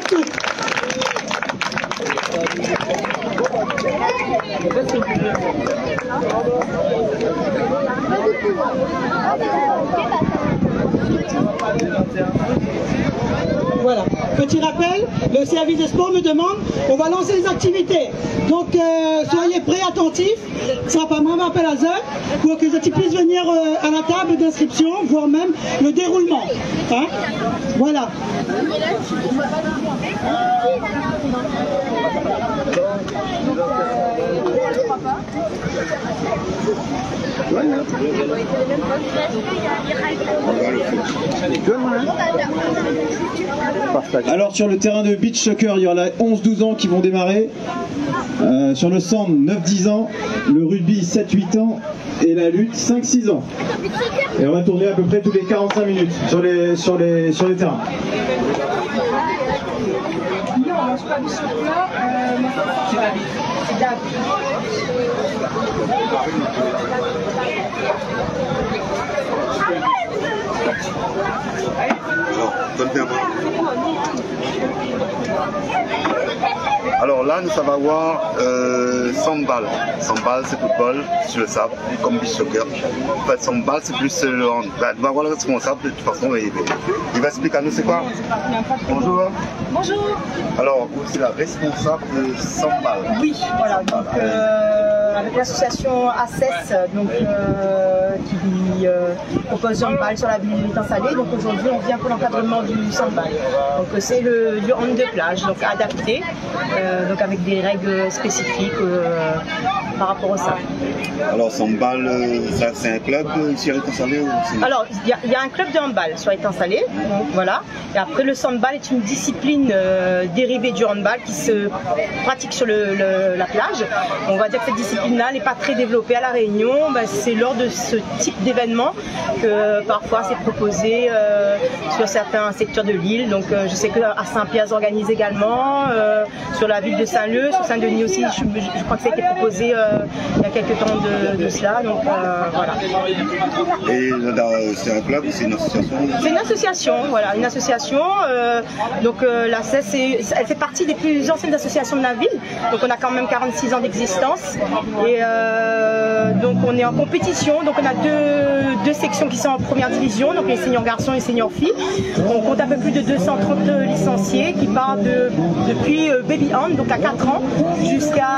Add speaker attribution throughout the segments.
Speaker 1: tout. Voilà. Petit rappel, le service des sports me demande, on va lancer les activités. Donc soyez prêts, attentifs. Ça va pas vraiment appel à ZEC pour que les équipes puissent venir à la table d'inscription, voire même le déroulement. Hein? Voilà.
Speaker 2: Alors sur le terrain de beach soccer, il y aura 11-12 ans qui vont démarrer. Sur le sand, 9-10 ans. Le rugby, 7-8 ans. Et la lutte, 5-6 ans. Et on va tourner à peu près tous les 45 minutes sur les terrains.
Speaker 3: Alors, donne bien. Alors là, nous allons avoir 100 balles. 100 balles, c'est football sur le sable, comme beach soccer. En fait, 100 balles, c'est plus le hand. Ben, on va voir le responsable, de toute façon, il va expliquer à nous c'est quoi. Bonjour.
Speaker 4: Bonjour.
Speaker 3: Alors, vous, c'est la responsable de 100 balles.
Speaker 4: Oui, voilà. Donc, avec l'association ACES, donc, qui propose du handball sur la ville installée. Donc aujourd'hui, on vient pour l'encadrement du handball. Donc c'est du hand de plage, donc adapté, donc avec des règles spécifiques par rapport au sable.
Speaker 3: Alors handball, c'est un club ici à installé ou
Speaker 4: Alors il y a un club de handball sur installé, donc voilà. Et après le handball est une discipline dérivée du handball qui se pratique sur la plage. On va dire que cette discipline-là n'est pas très développée à La Réunion. Ben, c'est lors de ce type d'événement que parfois c'est proposé sur certains secteurs de l'île. Donc je sais qu'à Saint-Pierre organise également, sur la ville de Saint-Leu, sur Saint-Denis aussi, je crois que ça a été proposé il y a quelques temps de cela. Donc voilà.
Speaker 3: Et c'est un club, c'est une association?
Speaker 4: C'est une association, voilà, une association. Donc la CES, elle fait partie des plus anciennes associations de la ville. Donc on a quand même 46 ans d'existence. Et donc on est en compétition. Donc on a deux sections qui sont en première division, donc les seniors garçons et les seniors filles. On compte un peu plus de 230 licenciés qui partent depuis baby hand, donc à 4 ans, jusqu'à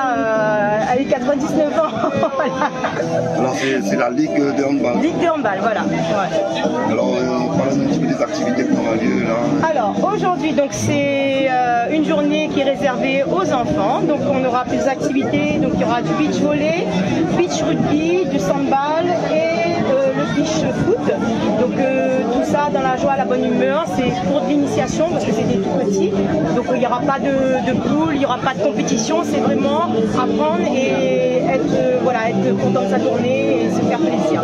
Speaker 4: 99 ans. Voilà.
Speaker 3: Alors c'est la ligue de handball.
Speaker 4: Ligue de handball, voilà. Ouais.
Speaker 3: Alors parlez-nous un petit peu des activités qui auront lieu là.
Speaker 4: Alors aujourd'hui, donc c'est une journée qui est réservée aux enfants. Donc on aura plusieurs activités. Donc il y aura du beach volley, beach rugby, du sandball et le beach foot. Donc tout ça dans la joie, la bonne humeur. C'est pour de l'initiation parce que c'est des tout petits. Donc il n'y aura pas de poule, il n'y aura pas de compétition. C'est vraiment apprendre et être content de sa journée et se faire plaisir.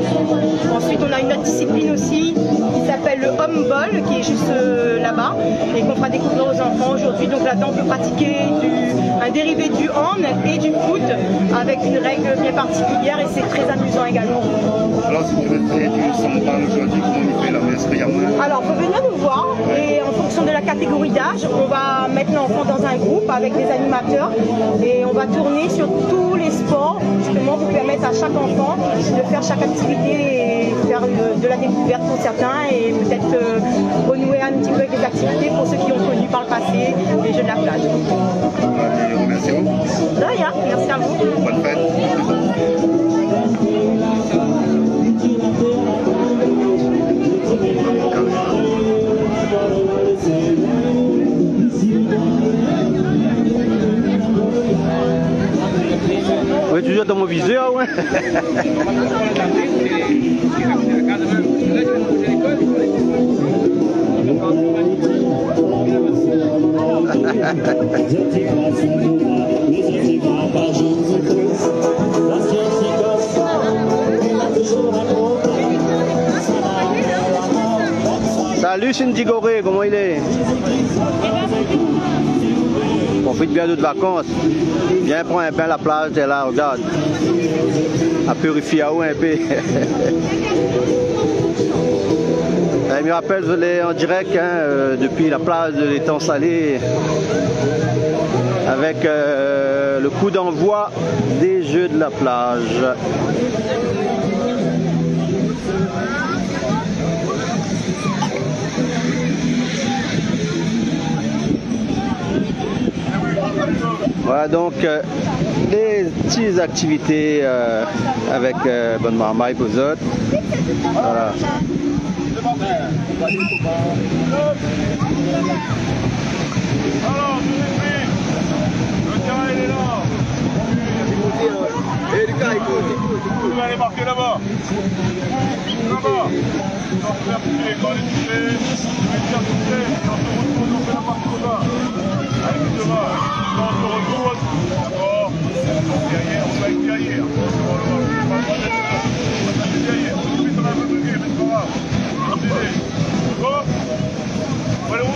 Speaker 4: Ensuite on a une autre discipline aussi qui s'appelle le home ball qui est juste là-bas et qu'on fera découvrir aux enfants aujourd'hui. Donc là-dedans on peut pratiquer un dérivé du hand et du foot avec une règle bien particulière et c'est très amusant également.
Speaker 3: Alors si tu veux faire du sandball aujourd'hui, comment on fait là?
Speaker 4: Alors il faut venir nous voir et en fonction de la catégorie d'âge, on va mettre l'enfant dans un groupe avec des animateurs et on va tourner sur tous les sports justement pour permettre à chaque enfant de faire chaque activité et faire de la découverte pour certains et peut-être renouer un petit peu avec les activités pour ceux qui ont connu par le passé les jeux de la plage.
Speaker 3: Merci beaucoup.
Speaker 4: De rien, merci à vous.
Speaker 3: Bonne fête.
Speaker 5: Oui, tu joues dans mon viseur, ouais. Salut Cindy Goré, comment il est? Profite bien de vacances. Viens prendre un bain à la plage, t'es là, regarde. À purifier un peu. me rappelle, vous allez en direct depuis la plage de l'étang salé avec le coup d'envoi des Jeux de la plage. Voilà donc les petites activités avec Bonne Marmaille pour autres. Voilà.
Speaker 6: Alors, le terrain il est là. Et Lucas, écoute. Vous allez marquer là-bas. Là-bas. On va faire toucher, quand on est touché, on va faire toucher, et on se retrouve, on fait la partie là-bas. Allez, devant. Quand on se retrouve, d'accord. On va être guerrier. On va être guerrier. On va être guerrier, mais c'est pas grave. On va t'aider. D'accord. On va aller où?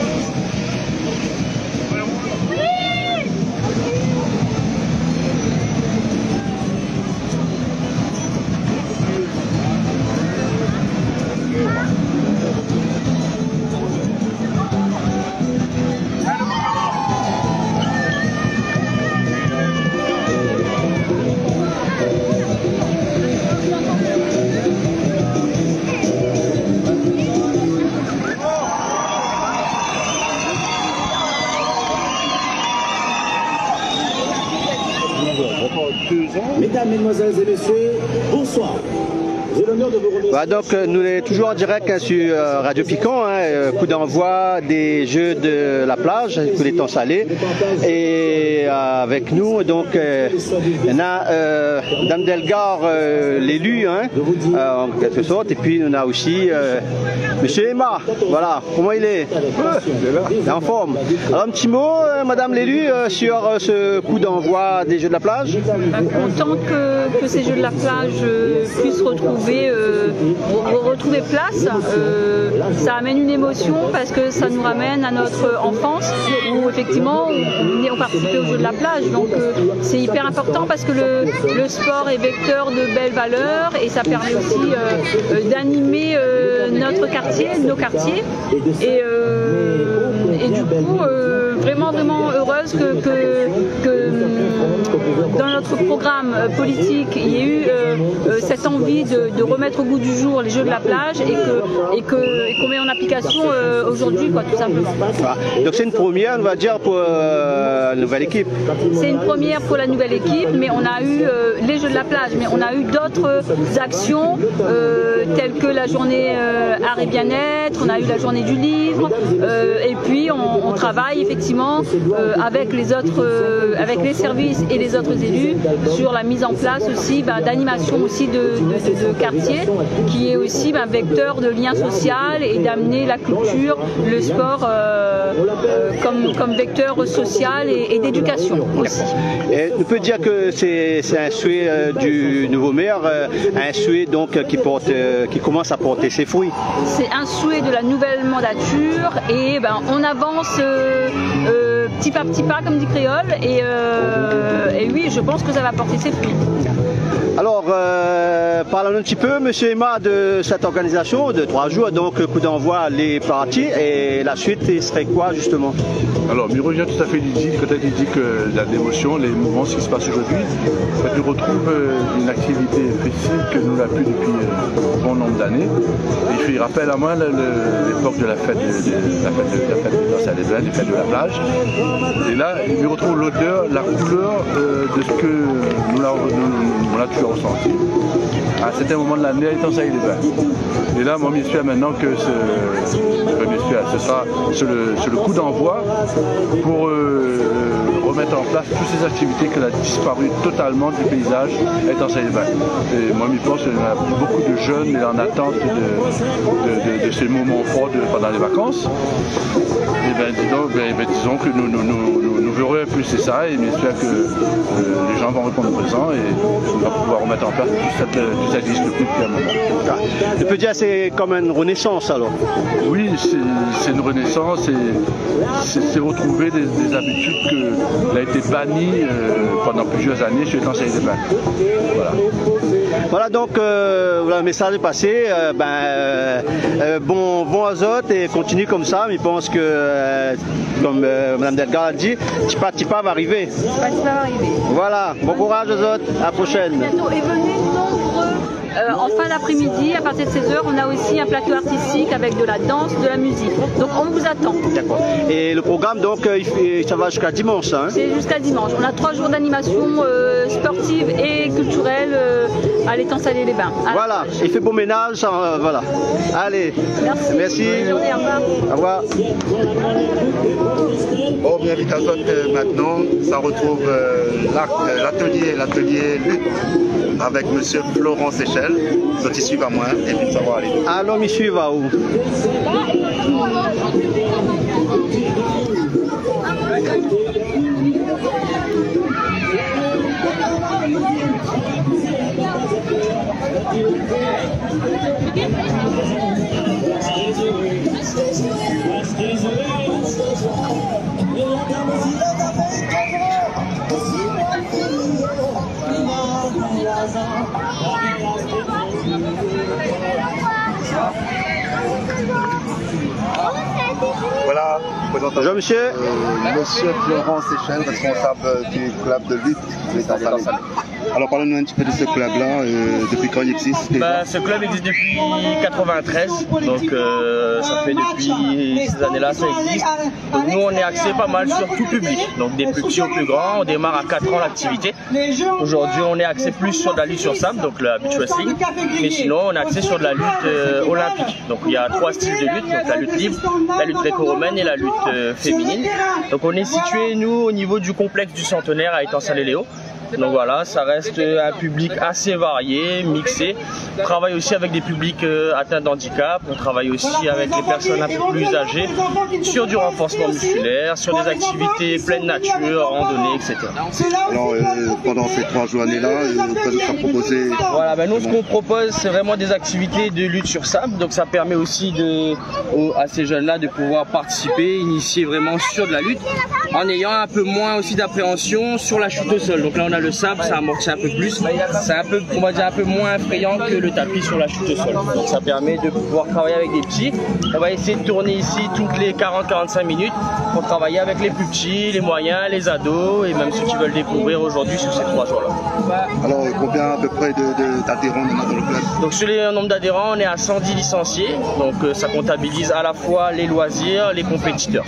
Speaker 7: Mesdames, Mesdemoiselles et Messieurs, bonsoir. J'ai l'honneur de vous remercier.
Speaker 5: Voilà, donc nous sommes toujours en direct sur Radio Piquant, coup d'envoi des Jeux de la plage, de l'étang salé. Et avec nous, donc, il y en a Dame Delgar, l'élu, en quelque sorte. Et puis on a aussi Monsieur Emma. Voilà, comment il est? Il est en forme. Alors un petit mot, Madame l'élu, sur ce coup d'envoi des Jeux de la plage.
Speaker 8: Content que ces Jeux de la plage puissent retrouver place. Ça amène une émotion parce que ça nous ramène à notre enfance où effectivement on participait aux Jeux de la plage. Donc c'est hyper important parce que le sport est vecteur de belles valeurs et ça permet aussi d'animer notre quartier, nos quartiers. Et du coup, vraiment heureuse que dans notre programme politique, il y ait eu cette envie de remettre au goût du jour les Jeux de la plage et qu'on met en application aujourd'hui, tout simplement.
Speaker 5: Ah, donc c'est une première, on va dire, pour la nouvelle équipe.
Speaker 8: C'est une première pour la nouvelle équipe, mais on a eu les Jeux de la plage, mais on a eu d'autres actions telles que la journée art et bien-être, on a eu la journée du livre, et puis on travaille effectivement avec les autres, avec les services et les autres élus sur la mise en place aussi d'animation aussi de quartier, qui est aussi vecteur de lien social et d'amener la culture, le sport comme vecteur social et d'éducation aussi.
Speaker 5: Et on peut dire que c'est un souhait du nouveau maire, un souhait donc qui commence à porter ses fruits.
Speaker 8: C'est un souhait de la nouvelle mandature et on avance petit pas comme dit Créole et oui, je pense que ça va porter ses fruits.
Speaker 5: Alors, parlons un petit peu, Monsieur Emma, de cette organisation de 3 jours, donc coup d'envoi les parties, et la suite serait quoi justement?
Speaker 6: Alors, il rejoint tout à fait Lydie quand elle dit que l'émotion, les mouvements, ce qui se passe aujourd'hui, on retrouve une activité précise que nous n'avons plus depuis un bon nombre d'années. Il rappelle à moi l'époque de la fête des fêtes de la plage. Et là, il retrouve l'odeur, la couleur de ce que nous on a toujours ressenti. À certains moments de l'année, étant ça, il est bien. Et là, moi, j'espère maintenant que ce sera sur le coup d'envoi pour remettre en place toutes ces activités qui ont disparu totalement du paysage étant ça, il est bien. Et moi, je pense qu'il y a beaucoup de jeunes en attente de ces moments forts pendant les vacances. Et disons que nous verrons un peu c'est ça, et j'espère que les gens vont répondre présent et on va pouvoir remettre en place tout ça disque depuis un moment.
Speaker 5: On peut dire que c'est comme une renaissance alors?
Speaker 6: Oui, c'est une renaissance et c'est retrouver des habitudes qui ont été bannies pendant plusieurs années sur les conseils des bains. Voilà.
Speaker 5: Voilà, donc le message est passé. Bon azote et continue comme ça. Mais je pense que, comme Mme Delgar a dit, Tipa va arriver.
Speaker 8: va arriver.
Speaker 5: Voilà, bon courage aux autres, à la prochaine.
Speaker 8: Bientôt. Et venez nombreux. En fin d'après-midi, à partir de 16h, on a aussi un plateau artistique avec de la danse, de la musique. Donc on vous attend. D'accord.
Speaker 5: Et le programme, donc, ça va jusqu'à dimanche, hein?
Speaker 8: C'est jusqu'à dimanche. On a 3 jours d'animation sportive et culturelle à l'étang Salé-les-Bains.
Speaker 5: Voilà, il fait beau ménage, voilà. Allez, merci.
Speaker 8: Bonne journée, au revoir.
Speaker 5: Au revoir.
Speaker 3: Bon, bien vite à Zotte maintenant, ça retrouve l'atelier lutte avec monsieur Florent Séchel. Donc il suit à moi et puis ça va aller.
Speaker 5: Alors, monsieur va où?
Speaker 3: Voilà,
Speaker 5: bonjour monsieur.
Speaker 3: Monsieur Florent Séchel, responsable du club de lutte de l'étang Salé. Alors parlez-nous un petit peu de ce club-là, depuis quand il existe déjà?
Speaker 9: Ce club existe depuis 93, donc ça fait depuis ces années-là ça existe. Donc, nous on est axé pas mal sur tout public, donc des plus petits aux plus grands, on démarre à 4 ans l'activité. Aujourd'hui on est axé plus sur de la lutte sur sable, donc le beach wrestling, mais sinon on est axé sur de la lutte olympique. Donc il y a 3 styles de lutte, donc la lutte libre, la lutte gréco-romaine et la lutte féminine. Donc on est situé nous au niveau du complexe du Centenaire à étang Salé-les-Hauts. Donc voilà, ça reste un public assez varié, mixé. On travaille aussi avec des publics atteints d'handicap, on travaille aussi avec les personnes un peu plus âgées, sur du renforcement musculaire, sur des activités pleine nature, randonnée, etc.
Speaker 3: Alors pendant ces 3 journées-là, qu'est-ce que ça proposé?
Speaker 9: Voilà, nous ce qu'on propose c'est vraiment des activités de lutte sur sable, donc ça permet aussi à ces jeunes-là de pouvoir participer, initier vraiment sur de la lutte, en ayant un peu moins aussi d'appréhension sur la chute au sol. Donc là on a le sable, ça amortit un peu plus, c'est un peu, on va dire, un peu moins effrayant que le tapis sur la chute au sol. Donc ça permet de pouvoir travailler avec des petits. On va essayer de tourner ici toutes les 40-45 minutes pour travailler avec les plus petits, les moyens, les ados et même ceux qui veulent découvrir aujourd'hui sur ces 3 jours-là.
Speaker 3: Alors combien à peu près d'adhérents dans le club?
Speaker 9: Donc sur les nombres d'adhérents, on est à 110 licenciés, donc ça comptabilise à la fois les loisirs, les compétiteurs.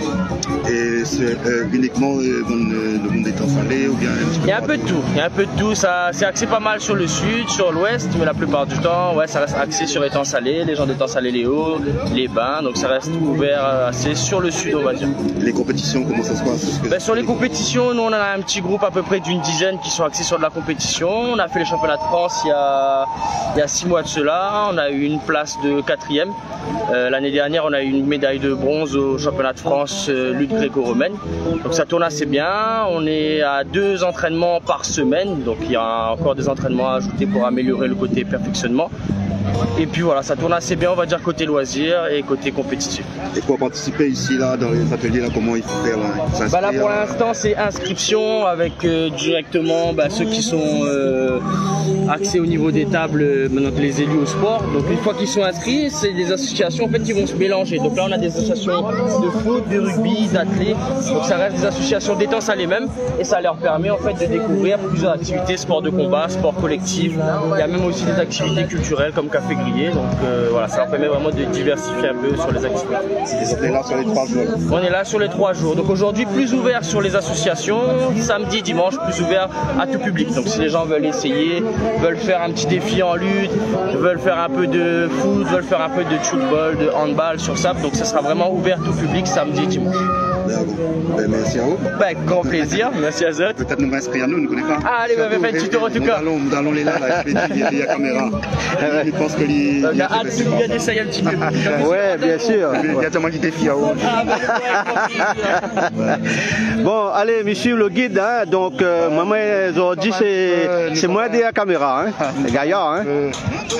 Speaker 3: Et c'est uniquement le monde étang Salé ou bien
Speaker 9: il y a un peu de tout. Il y a un peu de tout, c'est axé pas mal sur le sud, sur l'ouest, mais la plupart du temps, ouais, ça reste axé sur étang Salé, les gens d'étang Salé-les-Hauts, les bains, donc ça reste ouvert assez sur le sud, on va dire.
Speaker 3: Les compétitions, comment ça se passe?
Speaker 9: Sur les compétitions, nous on a un petit groupe à peu près d'une dizaine qui sont axés sur de la compétition. On a fait les championnats de France il y a 6 mois de cela, on a eu une place de 4e. L'année dernière, on a eu une médaille de bronze au championnat de France lutte gréco-romaine. Donc ça tourne assez bien, on est à 2 entraînements par semaine, donc il y a encore des entraînements à ajouter pour améliorer le côté perfectionnement. Et puis voilà, ça tourne assez bien, on va dire, côté loisirs et côté compétitif.
Speaker 3: Et pour participer ici, là, dans les ateliers, là, comment il faut faire là,
Speaker 9: là pour l'instant, c'est inscription avec directement ceux qui sont axés au niveau des tables, les élus au sport. Donc une fois qu'ils sont inscrits, c'est des associations en fait, qui vont se mélanger. Donc là, on a des associations de foot, de rugby, d'athlètes. Donc ça reste des associations d'étang Salé même. Et ça leur permet en fait de découvrir plusieurs activités, sport de combat, sport collectif. Il y a même aussi des activités culturelles comme café grillé, donc voilà, ça leur permet vraiment de diversifier un peu sur les activités.
Speaker 3: On est là sur les 3 jours.
Speaker 9: On est là sur les 3 jours, donc aujourd'hui plus ouvert sur les associations, samedi, dimanche plus ouvert à tout public. Donc si les gens veulent essayer, veulent faire un petit défi en lutte, veulent faire un peu de foot, veulent faire un peu de football, de handball sur sable, donc ça sera vraiment ouvert tout public samedi et dimanche.
Speaker 3: Merci à vous.
Speaker 9: Grand plaisir, merci à Zotte.
Speaker 3: Peut-être nous inscrire à nous, ne connaissons pas.
Speaker 9: Allez, faites un tuto en tout cas.
Speaker 3: Nous allons les là, il y a la caméra. Je pense que il
Speaker 9: y a hâte d'essayer un petit peu.
Speaker 5: Ouais, bien sûr.
Speaker 3: Il y a tellement de défis à vous.
Speaker 5: Bon, allez, monsieur le guide, hein, donc maman aujourd'hui c'est moi derrière la caméra, hein, les gaillards. Hein.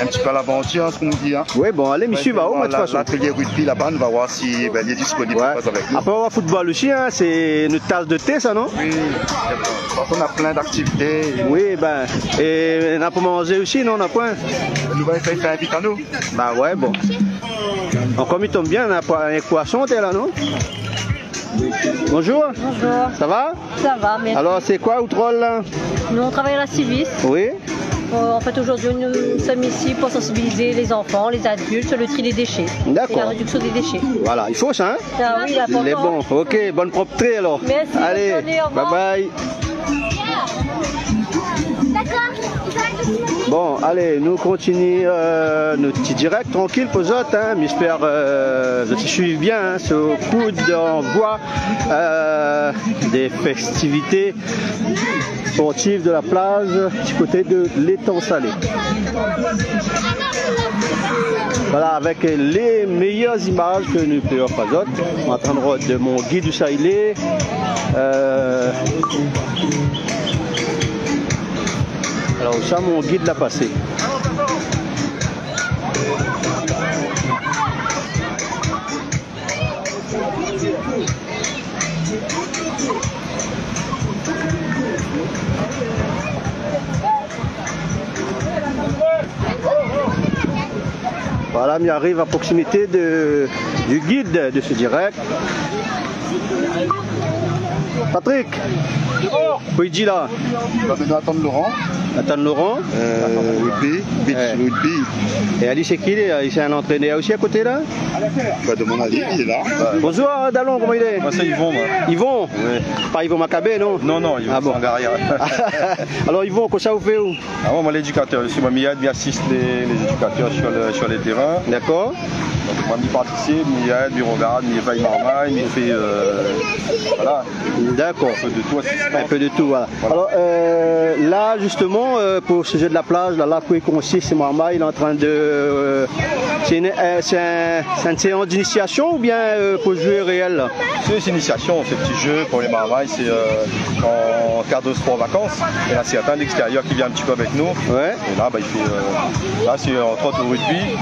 Speaker 3: Un petit peu à l'aventure, ce qu'on nous dit. Hein.
Speaker 5: Oui, bon, allez, monsieur, va où, de toute façon.
Speaker 3: L'atelier rugby là-bas, on va voir si il est disponible.
Speaker 5: Ouais.
Speaker 3: Avec nous.
Speaker 5: Après, on va football aussi, hein, c'est notre tasse de thé, ça, non?
Speaker 3: Oui, on a plein d'activités.
Speaker 5: Oui, ben, et on a pour manger aussi, non, on a point?
Speaker 3: Nous allons faire un vite à nous.
Speaker 5: Bah ouais, bon. Donc, comme il tombe bien, on a un poisson, t'es là, non? Bonjour.
Speaker 10: Bonjour.
Speaker 5: Ça va?
Speaker 10: Ça va, merci.
Speaker 5: Alors, c'est quoi Outrol là?
Speaker 10: Nous, on travaille à la Civis.
Speaker 5: Oui.
Speaker 10: En fait, aujourd'hui, nous sommes ici pour sensibiliser les enfants, les adultes sur le tri des déchets.
Speaker 5: D'accord.
Speaker 10: Et la réduction des déchets.
Speaker 5: Voilà, il faut ça, hein?
Speaker 10: Ah oui,
Speaker 5: il est bon. Ok, bonne propreté alors.
Speaker 10: Merci.
Speaker 5: Allez, bye bye. Bon, allez, nous continuons notre petit direct tranquille pour eux, hein. J'espère que vous suivez bien hein, ce coup d'envoi des festivités sportives de la plage du côté de l'étang salé. Voilà, avec les meilleures images que nous pouvons faire. En train de mon guide du Saïlé. Alors ça, mon guide l'a passé. Voilà, on arrive à proximité du guide de ce direct. Patrick, Pouidji là.
Speaker 3: On va maintenant attendre Laurent.
Speaker 5: Attendre Laurent.
Speaker 3: Rugby, beach rugby.
Speaker 5: Et Ali, c'est qui? C'est un entraîneur aussi à côté là?
Speaker 3: Bah, de mon avis, il est là.
Speaker 5: Bonjour Dallon, comment il est?
Speaker 11: Moi c'est Yvon. Moi.
Speaker 5: Yvon?
Speaker 11: Oui.
Speaker 5: Pas Yvon Macabé, non?
Speaker 11: Non, non, Yvon,
Speaker 5: bon.
Speaker 11: derrière.
Speaker 5: Alors Yvon, comment ça vous fait où?
Speaker 11: Ah, moi l'éducateur, je suis Miad, qui assiste les éducateurs sur les terrains.
Speaker 5: D'accord.
Speaker 11: Donc moi, je participe, Miad, je regarde, je fais marmaille, je fais... voilà.
Speaker 5: D'accord.
Speaker 11: Un peu de tout.
Speaker 5: Un peu de tout, voilà. Alors là, justement, pour ce jeu de la plage, là quoi il consiste, c'est Marmaille, il est en train de... c'est une séance d'initiation ou bien pour jouer réel là?
Speaker 11: C'est une initiation, c'est un petit jeu pour les marmailles, c'est en cadre de sport vacances. Et là, c'est un extérieur qui vient un petit peu avec nous.
Speaker 5: Ouais.
Speaker 11: Et là, bah, il fait... là, c'est entre autres au rugby.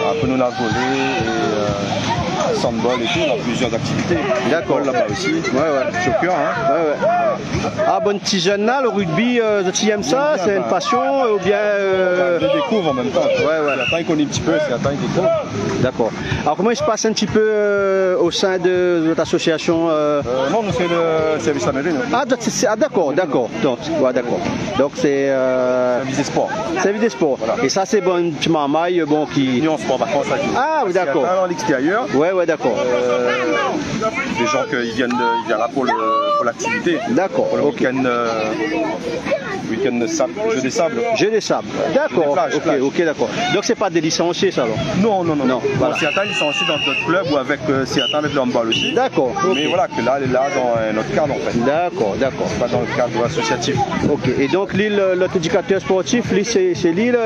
Speaker 11: Après, nous, on a volé et... sandball et tout, on a plusieurs activités.
Speaker 5: D'accord.
Speaker 11: Là-bas aussi.
Speaker 5: Ouais.
Speaker 11: Soccer, hein.
Speaker 5: Ouais. Ah, bon petit jeune là, le rugby, tu aimes ça? C'est une passion ou bien...
Speaker 11: Je découvre en même temps. Ouais. Attends, il connaît un petit peu, c'est attends, il découvre.
Speaker 5: D'accord. Alors, comment il se passe un petit peu au sein de votre association
Speaker 11: Non, nous, c'est le service à mairie.
Speaker 5: Ah, d'accord. Donc, ouais, d'accord. Donc, c'est...
Speaker 11: service des sports.
Speaker 5: Service des sports. Voilà. Et ça, c'est bon, une petite marmaille, bon, qui...
Speaker 11: Union sport vacances.
Speaker 5: Ah, oui, d'accord.
Speaker 11: À l'extérieur.
Speaker 5: Ouais, d'accord.
Speaker 11: Des gens qui viennent là pour l'activité.
Speaker 5: D'accord.
Speaker 11: Pour le week-end de sable, jeu des sables.
Speaker 5: Jeu des sables. D'accord. Ok, d'accord. Donc c'est pas des licenciés ça alors? Non.
Speaker 11: Voilà. Certains licenciés dans d'autres clubs ou avec certains avec le handball aussi.
Speaker 5: D'accord.
Speaker 11: Mais voilà, que là, elle est là dans notre cadre en fait.
Speaker 5: D'accord.
Speaker 11: C'est pas dans le cadre associatif.
Speaker 5: Ok. Et donc l'île, l'autre éducateur sportif, c'est l'île.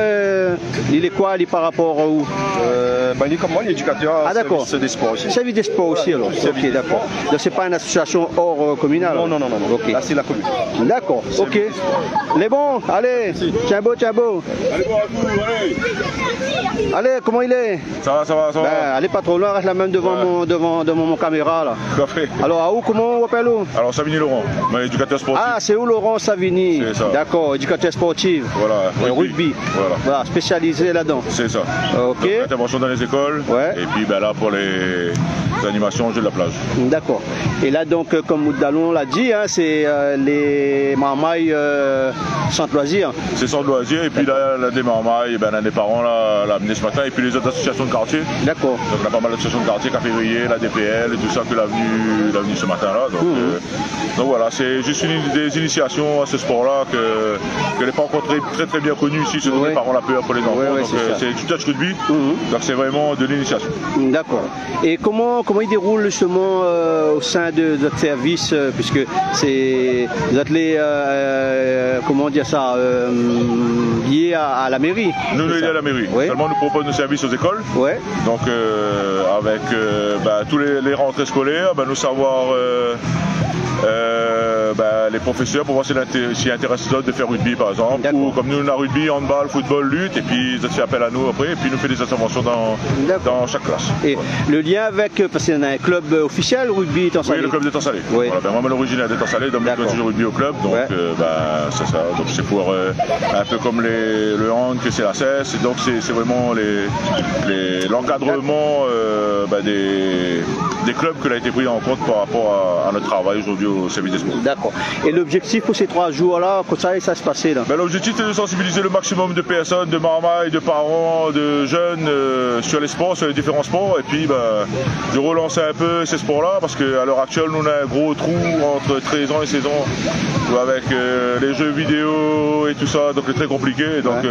Speaker 5: L'île est quoi? L'île par rapport à où?
Speaker 11: Il est comme moi, l'éducateur.
Speaker 5: Ah d'accord.
Speaker 11: Service des sports aussi.
Speaker 5: Service des sports aussi alors. Ok, d'accord. Donc c'est pas une association hors communale?
Speaker 11: Non.
Speaker 5: Ok.
Speaker 11: Là c'est la commune.
Speaker 5: D'accord. Ok. Les bons, allez. Tiens beau. Allez, comment il est?
Speaker 11: Ça va.
Speaker 5: Ben, allez pas trop loin, reste là même devant mon caméra là.
Speaker 11: Parfait.
Speaker 5: Alors à où, comment on appelle où?
Speaker 11: Alors Savigny Laurent, éducateur sportif.
Speaker 5: Ah, c'est où Laurent Savigny?
Speaker 11: C'est ça.
Speaker 5: D'accord, éducateur sportif.
Speaker 11: Voilà.
Speaker 5: Rugby. Voilà, spécialisé là-dedans.
Speaker 11: C'est ça.
Speaker 5: Ok.
Speaker 11: Donc, intervention dans les écoles.
Speaker 5: Ouais.
Speaker 11: Et puis là pour les animations, jeux de la plage.
Speaker 5: D'accord. Et là donc, comme Moudalon l'a dit, hein, c'est les marmailles sans loisirs.
Speaker 11: C'est sans loisirs. Et puis là, des marmailles, on a des parents l'a amené ce matin. Et puis les autres associations de quartier.
Speaker 5: D'accord.
Speaker 11: Donc on a pas mal d'associations de quartier, Cafévrier, la DPL, et tout ça que l'a venu ce matin-là. Donc voilà, c'est juste des initiations à ce sport-là que n'est pas encore très bien connu ici, surtout les parents la peur pour les enfants. Donc c'est du touch rugby, donc c'est vraiment de l'initiation.
Speaker 5: D'accord. Et comment il déroule justement au sein de votre service, puisque vous êtes comment dire ça, liés à la mairie?
Speaker 11: Nous liés à la mairie.
Speaker 5: Oui.
Speaker 11: Seulement nous proposons nos services aux écoles.
Speaker 5: Ouais.
Speaker 11: Donc avec tous les rentrées scolaires, nous savoir les professeurs pour voir s'ils intéressent les autres de faire rugby par exemple. Ou comme nous on a rugby, handball, football, lutte et puis ils fait appel à nous après et puis ils nous fait des interventions dans chaque classe.
Speaker 5: Et le lien avec, parce qu'il y en a un club officiel rugby Temps Salé.
Speaker 11: Oui, le club de Temps Salé.
Speaker 5: Oui.
Speaker 11: Voilà, moi l'originaire de Temps Salé, donc je joue rugby au club, donc c'est ça. Donc c'est pour un peu comme le hand que c'est la cesse, et donc c'est vraiment l'encadrement des clubs que a été pris en compte par rapport à notre travail aujourd'hui au service des sports.
Speaker 5: D'accord. Et l'objectif pour ces 3 jours-là, comment ça se passait là?
Speaker 11: L'objectif c'est de sensibiliser le maximum de personnes, de marmailles, de parents, de jeunes sur les sports, sur les différents sports, et puis de relancer un peu ces sports-là, parce qu'à l'heure actuelle, nous on a un gros trou entre 13 ans et 16 ans avec les jeux vidéo et tout ça, donc c'est très compliqué. Donc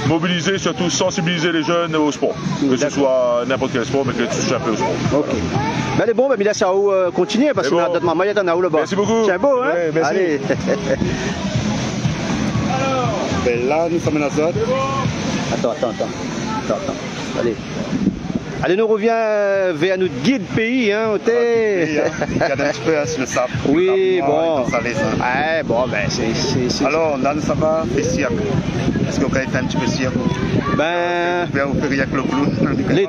Speaker 11: mobiliser, surtout sensibiliser les jeunes au sport, que ce soit n'importe quel sport, mais que tu touches un peu au sport.
Speaker 5: Ok. Mais bon, mais là ça va continuer parce que notre maman est en haut là-bas.
Speaker 11: Merci beaucoup.
Speaker 5: C'est beau, hein?
Speaker 11: Ouais, merci.
Speaker 5: Allez.
Speaker 3: Là, nous sommes à la zone.
Speaker 5: Attends. Allez. Allez, nous revient vers notre guide pays, hein,
Speaker 3: Il y a un petit peu sur le sable.
Speaker 5: Oui, bon.
Speaker 3: Ouais,
Speaker 5: bon, c'est...
Speaker 3: Alors, là, nous sommes à Fessiac. Est-ce qu'on peut faire un petit peu cirque?
Speaker 5: Les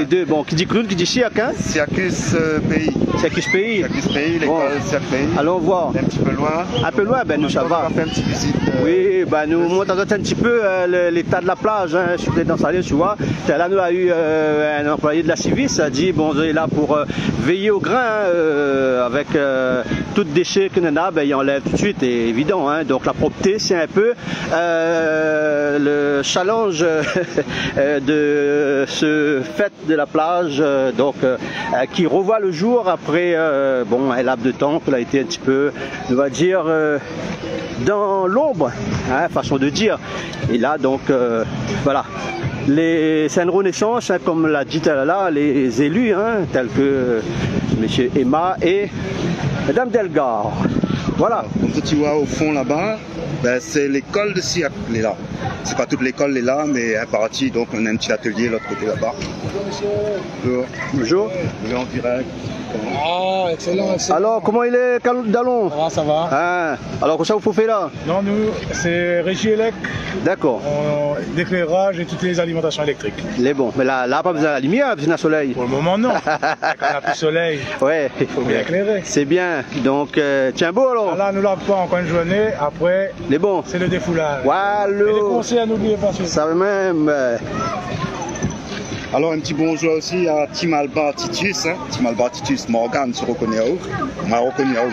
Speaker 5: deux. Bon, qui dit clown, qui dit cirque, hein?
Speaker 3: Circus Pays.
Speaker 5: Circus Pays.
Speaker 3: Circus Pays, l'école Cirque Pays.
Speaker 5: Allons voir.
Speaker 3: Un petit peu loin.
Speaker 5: Un peu loin, nous ça va.
Speaker 3: On va faire une petite visite.
Speaker 5: Oui, nous montrons un petit peu l'état de la plage, hein, sur les Temps Salé, tu vois. Là, nous a eu un employé de la Civis, a dit, bon, on est là pour veiller au grain, avec tout déchet que l'on a, il enlève tout de suite, c'est évident, hein. Donc la propreté, c'est un peu le challenge de ce fête de la plage, qui revoit le jour après un laps de temps qu'il a été un petit peu, on va dire, dans l'ombre, hein, façon de dire. Et là, donc, voilà. C'est une renaissance, hein, comme l'a dit là, les élus, hein, tels que M. Emma et Mme Delgar. Voilà.
Speaker 3: Comme tu vois au fond là-bas, c'est l'école de cirque, elle est là. C'est pas toute l'école est là, mais un partie, donc on a un petit atelier de l'autre côté là-bas.
Speaker 5: Bonjour.
Speaker 3: Bonjour. En direct.
Speaker 12: Ah, excellent.
Speaker 5: Alors, comment il est, Dallon?
Speaker 12: Ça va.
Speaker 5: Ah, alors, comment ça vous fait là?
Speaker 12: Non, nous, c'est Régie Élec.
Speaker 5: D'accord.
Speaker 12: D'éclairage et toutes les alimentations électriques.
Speaker 5: Les bons. Mais là, pas besoin de la lumière, besoin de soleil.
Speaker 12: Pour le moment, non. Quand on a plus de soleil, il faut bien éclairer.
Speaker 5: C'est bien. Donc, tiens beau alors.
Speaker 12: Là, nous l'avons pas en coin de journée. Après,
Speaker 5: les bons.
Speaker 12: C'est le défoulage.
Speaker 5: Voilà.
Speaker 12: Et les conseils à n'oublier pas.
Speaker 5: Ça même.
Speaker 3: Alors un petit bonjour aussi à Tim Alba Titus, hein. Tim Alba Titus Morgan, tu reconnais où? On m'a reconnu à où?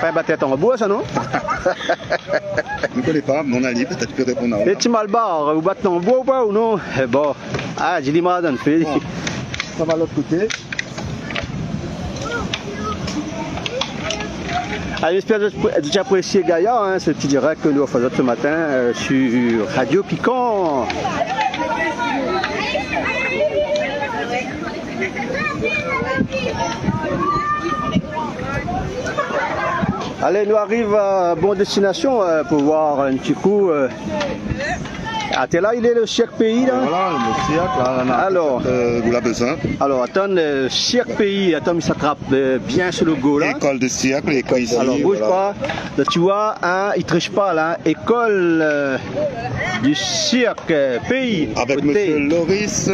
Speaker 5: Pas battre tête en bois, ça non?
Speaker 3: Je ne connais pas, mon Ali, peut-être tu peux répondre à où.
Speaker 5: Et Tim Alba, vous battez en bois ou pas ou non? Bon, j'ai dit madame, fait.
Speaker 3: Bon, ça va de l'autre côté.
Speaker 5: Allez, j'espère que vous avez déjà apprécié Gaïa, hein, ce petit direct que nous faisons ce matin sur Radio Piquant. Allez, nous arrivons à bonne destination pour voir un petit coup. Ah, t'es là, il est le Cirque Pays là?
Speaker 3: Voilà, le Cirque, là,
Speaker 5: alors,
Speaker 3: vous l'avez besoin.
Speaker 5: Alors, attends, le Cirque Pays, attends, il s'attrape bien ce logo là.
Speaker 3: École de Cirque, l'école ici.
Speaker 5: Alors, bouge pas. Là, tu vois, hein, il triche pas là. École du Cirque Pays.
Speaker 3: Avec monsieur Loris